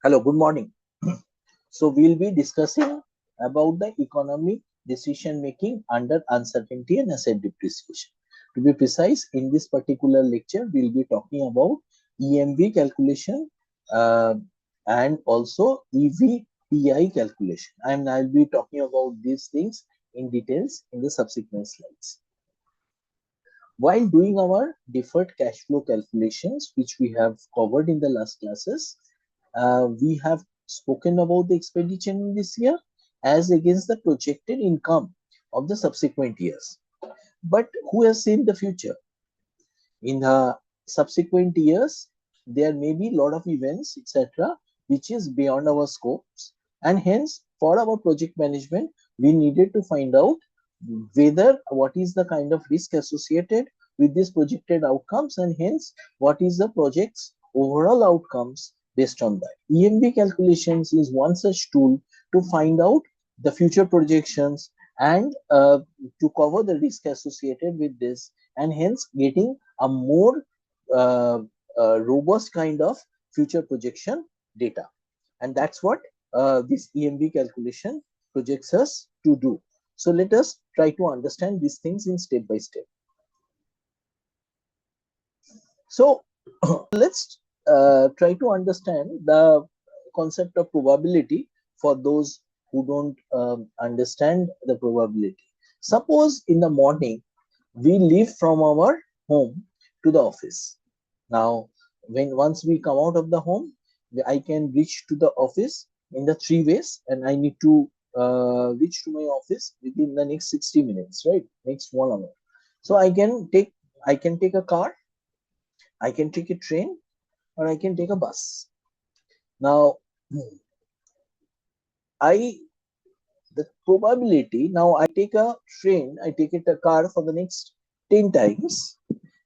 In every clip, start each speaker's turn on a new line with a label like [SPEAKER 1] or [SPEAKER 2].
[SPEAKER 1] Hello, good morning. So we'll be discussing about the economic decision making under uncertainty and asset depreciation. To be precise, in this particular lecture, we'll be talking about EMV calculation uh, and also EVPI calculation. And I'll be talking about these things in details in the subsequent slides. While doing our deferred cash flow calculations, which we have covered in the last classes, we have spoken about the expenditure in this year as against the projected income of the subsequent years. But who has seen the future? In the subsequent years, there may be a lot of events, etc., which is beyond our scopes, and hence, for our project management, we needed to find out whether what is the kind of risk associated with these projected outcomes, and hence what is the project's overall outcomes based on that. EMB calculations is one such tool to find out the future projections and to cover the risk associated with this, and hence getting a more uh, robust kind of future projection data. And that's what this EMB calculation projects us to do. So let us try to understand these things in step by step. So let's try to understand the concept of probability for those who don't understand the probability. Suppose in the morning we leave from our home to the office. Now, once we come out of the home, I can reach to the office in the three ways, and I need to reach to my office within the next 60 minutes, right? Next 1 hour. So I can take a car, I can take a train, or I can take a bus. Now, I the probability, now I take a train, I take a car for the next 10 times,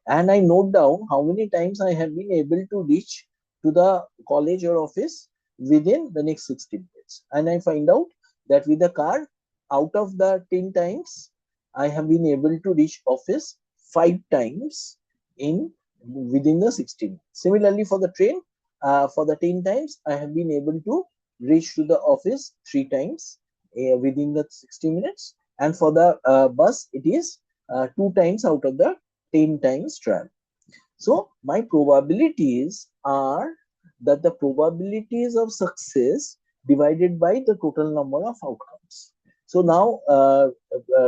[SPEAKER 1] and I note down how many times I have been able to reach to the college or office within the next 60 minutes. And I find out that with the car, out of the 10 times, I have been able to reach office 5 times in within the 60 minutes. Similarly, for the train, for the 10 times, I have been able to reach to the office 3 times within the 60 minutes. And for the bus, it is 2 times out of the 10 times travel. So my probabilities are that the probabilities of success divided by the total number of outcomes. So now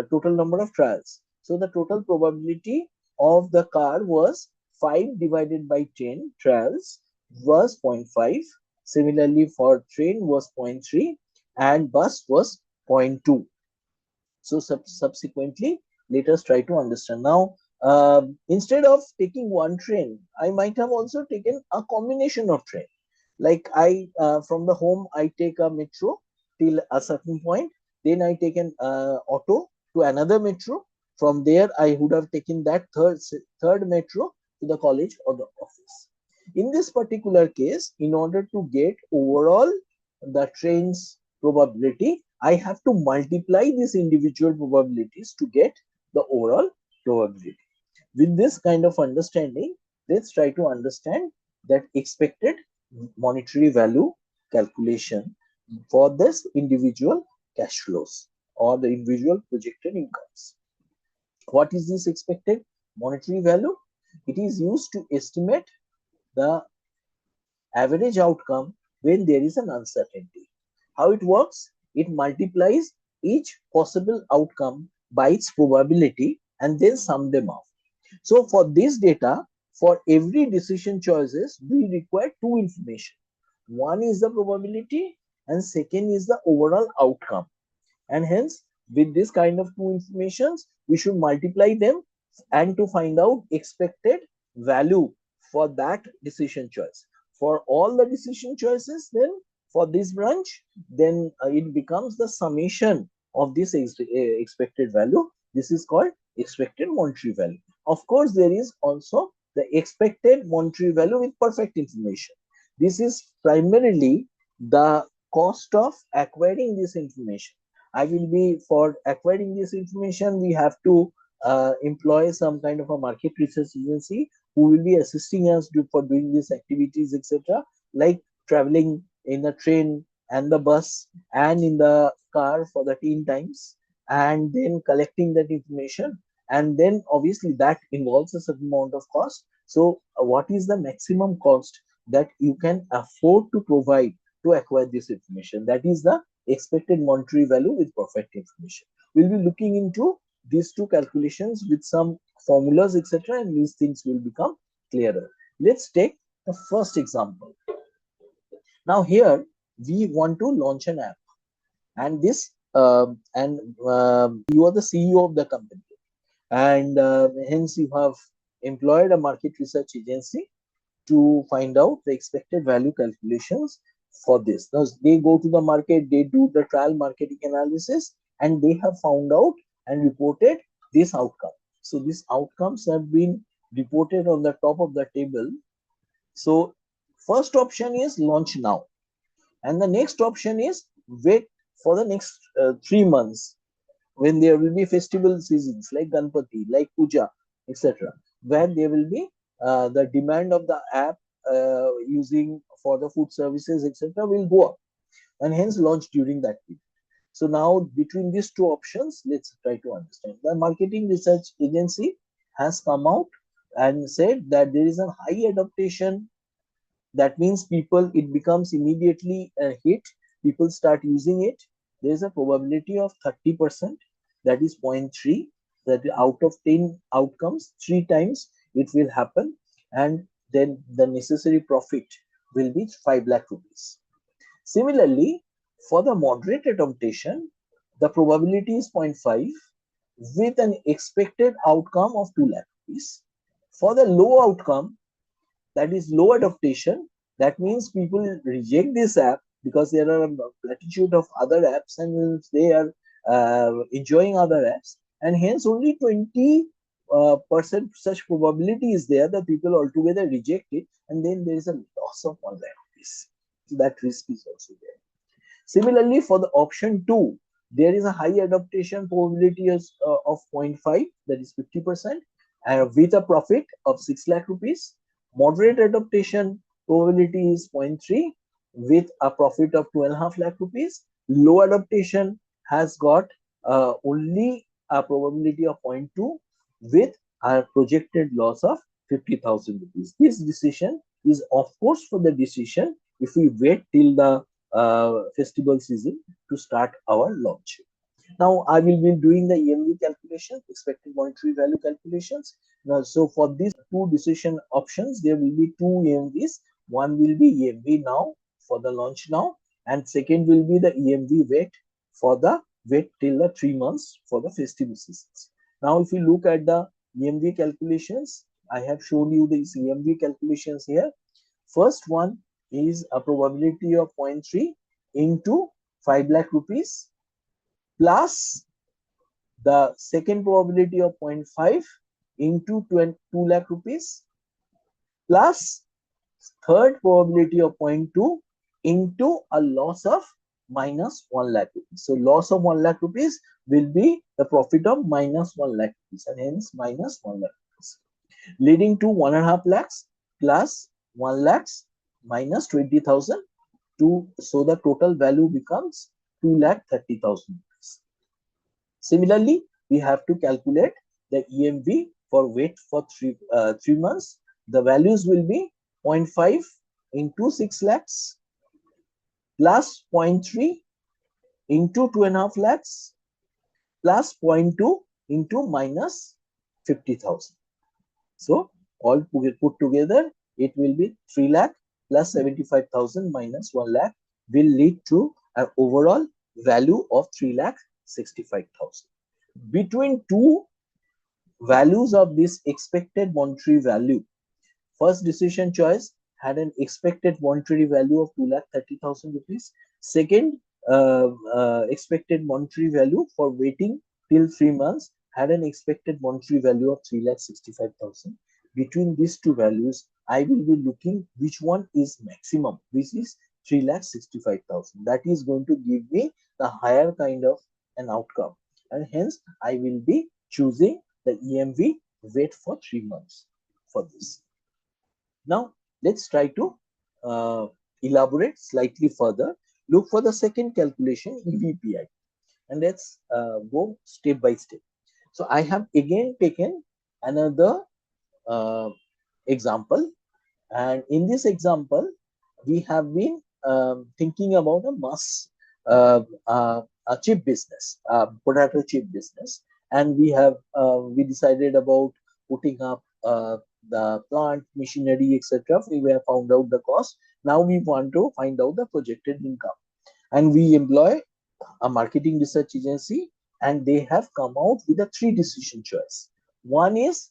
[SPEAKER 1] total number of trials. So the total probability of the car was 5 divided by 10 trials was 0.5. Similarly for train was 0.3 and bus was 0.2. So subsequently, let us try to understand. Now, instead of taking one train, I might have also taken a combination of train. Like from the home, I take a metro till a certain point. Then I take an auto to another metro. From there, I would have taken that third metro to the college or the office. In this particular case, in order to get overall the train's probability, I have to multiply these individual probabilities to get the overall probability. With this kind of understanding, let's try to understand that expected monetary value calculation for this individual cash flows or the individual projected incomes. What is this expected monetary value? It is used to estimate the average outcome when there is an uncertainty. How it works? It multiplies each possible outcome by its probability and then sum them up. So for this data, for every decision choices, we require two information. One is the probability and second is the overall outcome. And hence, with this kind of two informations, we should multiply them and to find out expected value for that decision choice. For all the decision choices, then for this branch, then it becomes the summation of this expected value. This is called expected monetary value. Of course, there is also the expected monetary value with perfect information. This is primarily the cost of acquiring this information. I will be for acquiring this information, we have to employ some kind of a market research agency who will be assisting us for doing these activities, etc., like traveling in the train and the bus and in the car for the 10 times, and then collecting that information, and then obviously that involves a certain amount of cost. So what is the maximum cost that you can afford to provide to acquire this information? That is the expected monetary value with perfect information. We'll be looking into these two calculations with some formulas, etc., and these things will become clearer. Let's take the first example. Now here we want to launch an app, and this and you are the CEO of the company, and hence you have employed a market research agency to find out the expected value calculations for this. Now they go to the market, they do the trial marketing analysis, and they have found out and reported this outcome. So these outcomes have been reported on the top of the table. So first option is launch now, and the next option is wait for the next 3 months, when there will be festival seasons like Ganpati, like Puja, etc., where there will be the demand of the app using for the food services, etc., will go up, and hence launch during that period. So now between these two options, let's try to understand. The marketing research agency has come out and said that there is a high adaptation. That means people, it becomes immediately a hit, people start using it. There is a probability of 30%, that is 0.3, that out of 10 outcomes 3 times it will happen, and then the necessary profit will be 5 lakh rupees. Similarly, for the moderate adaptation, the probability is 0.5 with an expected outcome of 2 lakh rupees. For the low outcome, that is low adaptation, that means people reject this app because there are a multitude of other apps, and they are enjoying other apps, and hence only 20 percent such probability is there that people altogether reject it, and then there is a loss of 1 lakh rupees. So that risk is also there. Similarly, for the option 2, there is a high adaptation probability of 0.5, that is 50%, with a profit of 6 lakh rupees. Moderate adaptation probability is 0.3 with a profit of 2.5 lakh rupees. Low adaptation has got only a probability of 0.2 with a projected loss of 50,000 rupees. This decision is of course for the decision if we wait till the festival season to start our launch. Now I will be doing the EMV calculation, expected monetary value calculations. Now, so for these two decision options, there will be two EMVs. One will be EMV now for the launch now, and second will be the EMV wait for the wait till the 3 months for the festival seasons. Now, if you look at the EMV calculations, I have shown you these EMV calculations here. First one is a probability of 0.3 into 5 lakh rupees plus the second probability of 0.5 into 2 lakh rupees plus third probability of 0.2 into a loss of minus 1 lakh rupees. So loss of 1 lakh rupees will be the profit of minus 1 lakh rupees, and hence minus 1 lakh rupees, leading to 1.5 lakhs plus 1 lakhs minus 20,000 to, so the total value becomes 2 lakh 30,000 rupees. Similarly, we have to calculate the EMV for wait for 3 months. The values will be 0.5 into 6 lakhs plus 0.3 into 2.5 lakhs plus 0.2 into minus 50,000. So all put together, it will be 3 lakh plus 75,000 minus 1 lakh will lead to an overall value of 3 lakh 65,000. Between two values of this expected monetary value, first decision choice had an expected monetary value of 2,30,000 rupees. Second expected monetary value for waiting till 3 months had an expected monetary value of 3,65,000. Between these two values, I will be looking which one is maximum, which is 3,65,000. That is going to give me the higher kind of an outcome, and hence I will be choosing the EMV wait for 3 months for this. Now let's try to elaborate slightly further, look for the second calculation, EVPI, and let's go step by step. So I have again taken another uh, example, and in this example, we have been thinking about a chip business, potato chip business, and we decided about putting up the plant, machinery, etc. We have found out the cost. Now we want to find out the projected income, and we employ a marketing research agency, and they have come out with a three decision choice. One is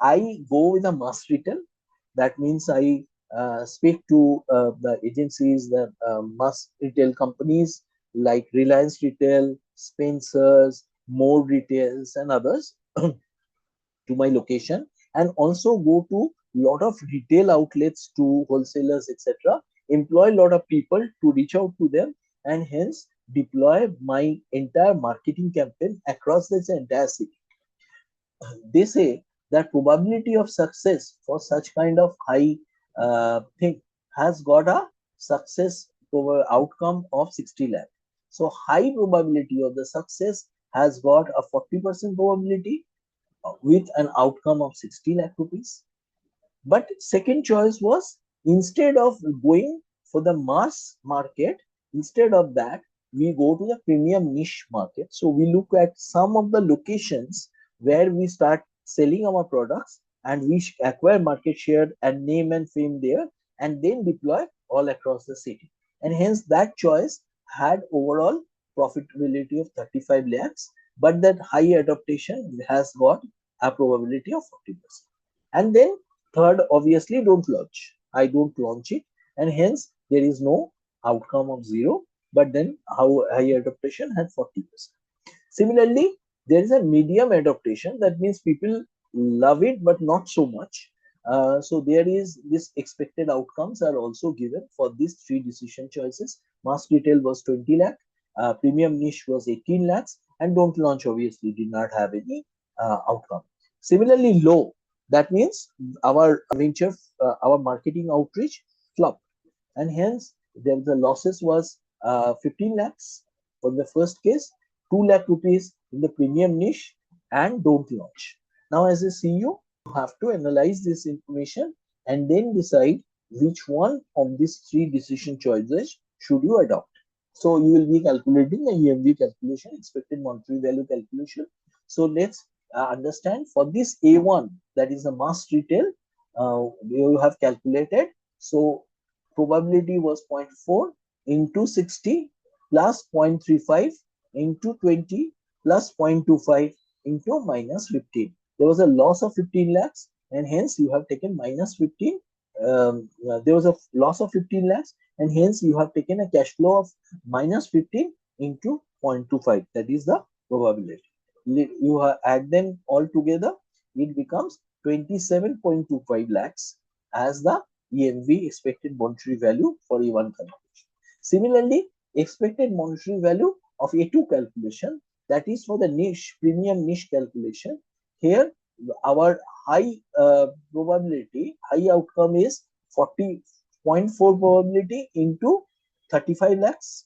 [SPEAKER 1] I go with a mass retail. That means I speak to the agencies, the mass retail companies like Reliance Retail, Spencer's, More Retails, and others to my location, and also go to lot of retail outlets, to wholesalers, etc. Employ a lot of people to reach out to them, and hence deploy my entire marketing campaign across this entire city. They say that probability of success for such kind of high thing has got a success over outcome of 60 lakh. So high probability of the success has got a 40% probability with an outcome of 60 lakh rupees. But second choice was, instead of going for the mass market, instead of that, we go to the premium niche market. So we look at some of the locations where we start selling our products, and we acquire market share and name and fame there, and then deploy all across the city. And hence that choice had overall profitability of 35 lakhs, but that high adaptation has got a probability of 40%. And then third, obviously, don't launch. I don't launch it, and hence there is no outcome of zero, but then how high adaptation had 40%. Similarly, there is a medium adaptation. That means people love it, but not so much. So there is this expected outcomes are also given for these three decision choices. Mass retail was 20 lakh, premium niche was 18 lakhs, and don't launch obviously did not have any outcome. Similarly, low, that means our venture, our marketing outreach flopped, and hence the losses was 15 lakhs for the first case, 2 lakh rupees in the premium niche, and don't launch. Now, as a CEO, you have to analyze this information and then decide which one of these three decision choices should you adopt. So you will be calculating the EMV calculation, expected monetary value calculation. So let's understand for this A1, that is the mass retail, you have calculated. So probability was 0.4 into 60 plus 0.35 into 20 plus 0.25 into minus 15. There was a loss of 15 lakhs, and hence you have taken minus 15. There was a loss of 15 lakhs, and hence you have taken a cash flow of minus 15 into 0.25. That is the probability. You add them all together, it becomes 27.25 lakhs as the EMV, expected monetary value, for A1 calculation. Similarly, expected monetary value of A2 calculation, that is for the niche, premium niche calculation. Here, our high probability, high outcome is 40.4 probability into 35 lakhs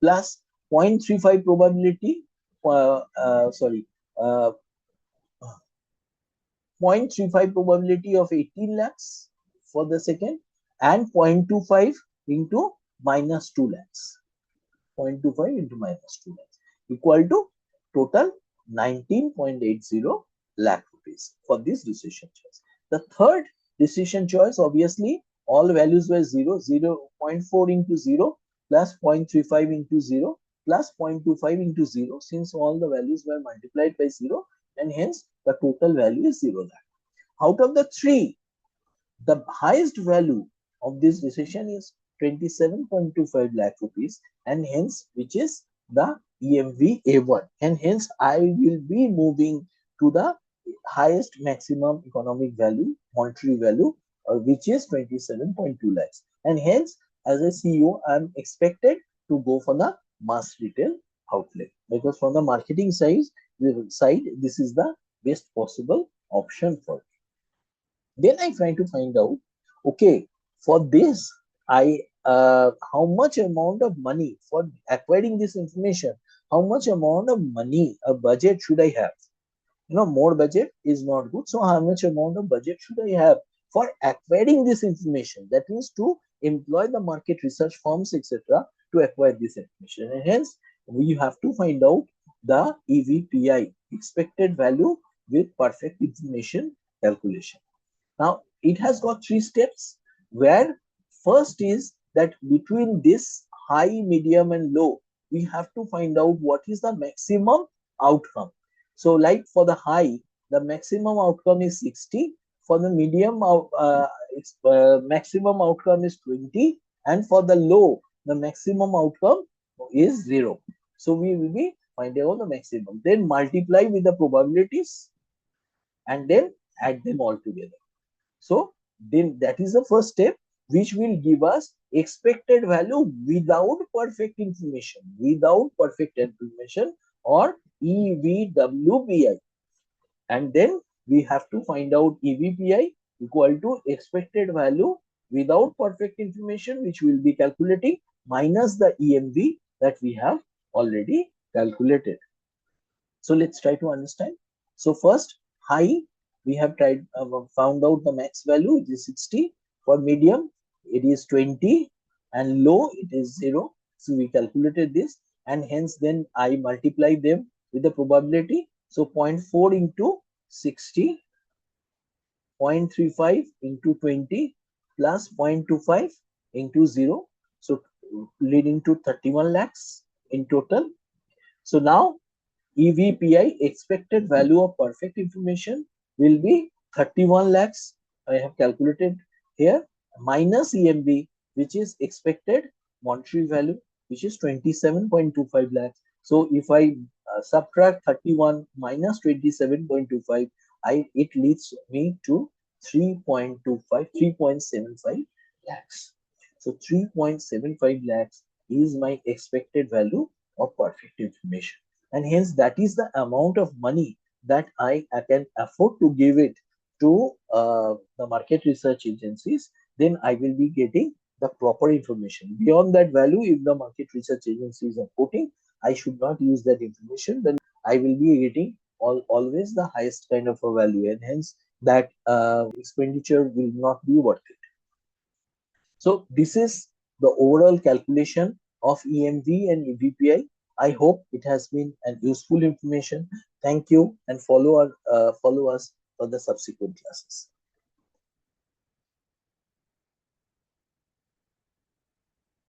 [SPEAKER 1] plus 0.35 probability, sorry, uh, 0.35 probability of 18 lakhs for the second, and 0.25 into minus 2 lakhs. 0.25 into minus 2 lakhs equal to total 19.80 lakh rupees for this decision choice. The third decision choice, obviously, all values were 0, 0.4 into 0 plus 0.35 into 0 plus 0.25 into 0, since all the values were multiplied by 0, and hence the total value is 0 lakh. Out of the three, the highest value of this decision is 27.25 lakh rupees, and hence which is the EMV A1, and hence I will be moving to the highest maximum economic value, monetary value, which is 27.2 lakhs, and hence as a CEO I am expected to go for the mass retail outlet, because from the marketing side this is the best possible option for it. Then I try to find out, okay, for this how much amount of money for acquiring this information, how much amount of money a budget should I have? More budget is not good. So how much amount of budget should I have for acquiring this information? That means to employ the market research firms, etc., to acquire this information. And hence, we have to find out the EVPI, expected value with perfect information calculation. Now, it has got three steps, where first is that between this high, medium, and low, we have to find out what is the maximum outcome. So, like for the high, the maximum outcome is 60. For the medium, maximum outcome is 20. And for the low, the maximum outcome is 0. So, we will be finding out the maximum. Then multiply with the probabilities and then add them all together. So then that is the first step, which will give us expected value without perfect information, or EVWPI. And then we have to find out EVPI equal to expected value without perfect information, which will be calculating, minus the EMV that we have already calculated. So let's try to understand. So first, high, we have tried found out the max value, it is 60. For medium, it is 20, and low, it is 0. So we calculated this, and hence then I multiply them with the probability. So 0.4 into 60, 0.35 into 20, plus 0.25 into 0. So leading to 31 lakhs in total. So now EVPI, expected value of perfect information, will be 31 lakhs. I have calculated here, minus EMV, which is expected monetary value, which is 27.25 lakhs. So if I subtract 31 minus 27.25, it leads me to 3.75 lakhs. So 3.75 lakhs is my expected value of perfect information. And hence that is the amount of money that I can afford to give it to the market research agencies. Then I will be getting the proper information. Beyond that value, if the market research agencies are quoting, I should not use that information. Then I will be getting always the highest kind of a value, and hence that expenditure will not be worth it. So this is the overall calculation of EMV and EVPI. I hope it has been an useful information. Thank you, and follow us for the subsequent classes.